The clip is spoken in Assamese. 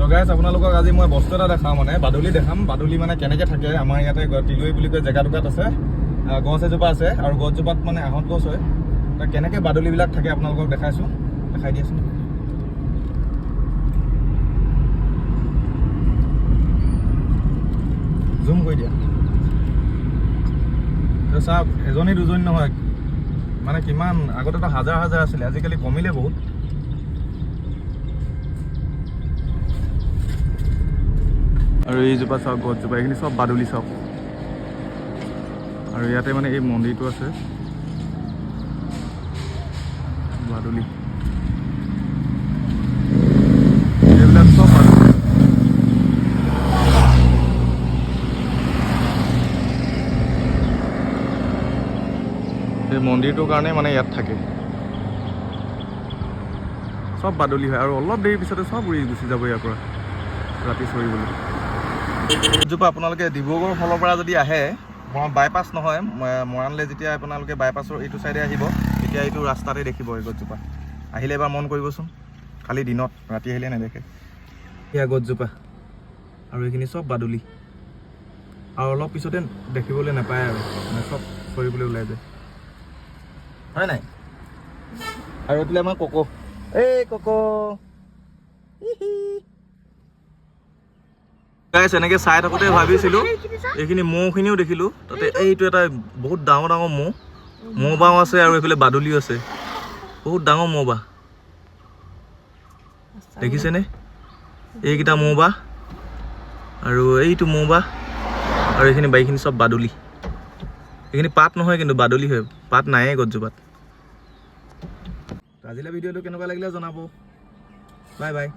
তো গাইছ আপোনালোকক আজি মই বস্তু এটা দেখাম মানে বাদুলি দেখাম বাদুলি মানে কেনেকৈ থাকে আমাৰ ইয়াতে তিলৈ বুলি কয় জেগাটুকুৰাত আছে গছ এজোপা আছে আৰু গছজোপাত মানে আহঁত গছ হয় তো কেনেকৈ বাদুলিবিলাক থাকে আপোনালোকক দেখাইছোঁ দেখাই দিয়াচোন জুম কৰি দিয়া তো চাওক এজনী দুজনী নহয় মানে কিমান আগতেতো হাজাৰ হাজাৰ আছিলে আজিকালি কমিলে বহুত আৰু এইজোপা চাওক গছজোপা এইখিনি চব বাদুলি চাওক আৰু ইয়াতে মানে এই মন্দিৰটো আছে বাদুলি এইবিলাক চব বাদুলি এই মন্দিৰটোৰ কাৰণে মানে ইয়াত থাকে চব বাদুলি হয় আৰু অলপ দেৰি পিছতে চব উৰি গুচি যাব ইয়াৰ পৰা ৰাতি চৰিবলৈ গছজোপা আপোনালোকে ডিব্ৰুগড়ৰ ফালৰ পৰা যদি আহে বাইপাছ নহয় মৰাণলৈ যেতিয়া আপোনালোকে বাইপাছৰ এইটো চাইডে আহিব তেতিয়া এইটো ৰাস্তাতে দেখিব এই গছজোপা আহিলে এবাৰ মন কৰিবচোন খালি দিনত ৰাতি আহিলে নেদেখে এয়া গছজোপা আৰু এইখিনি চব বাদুলি আৰু অলপ পিছতে দেখিবলৈ নাপায় আৰু মানে চব চৰিবলৈ ওলাই যায় হয় নাই আৰু এইফালে আমাৰ কক এই কক গাইছ এনেকৈ চাই থাকোঁতে ভাবিছিলোঁ এইখিনি মহখিনিও দেখিলোঁ তাতে এইটো এটা বহুত ডাঙৰ ডাঙৰ মহ বাঁহ আছে আৰু এইফালে বাদুলিও আছে বহুত ডাঙৰ মহ বাঁহ দেখিছেনে এইকেইটা মহ বাঁহ আৰু এইটো মহ বাঁহ আৰু এইখিনি বাৰীখিনি চব বাদুলি এইখিনি পাত নহয় কিন্তু বাদুলি হয় পাত নায়েই গছজোপাত আজিলৈ ভিডিঅ'টো কেনেকুৱা লাগিলে জনাব বাই বাই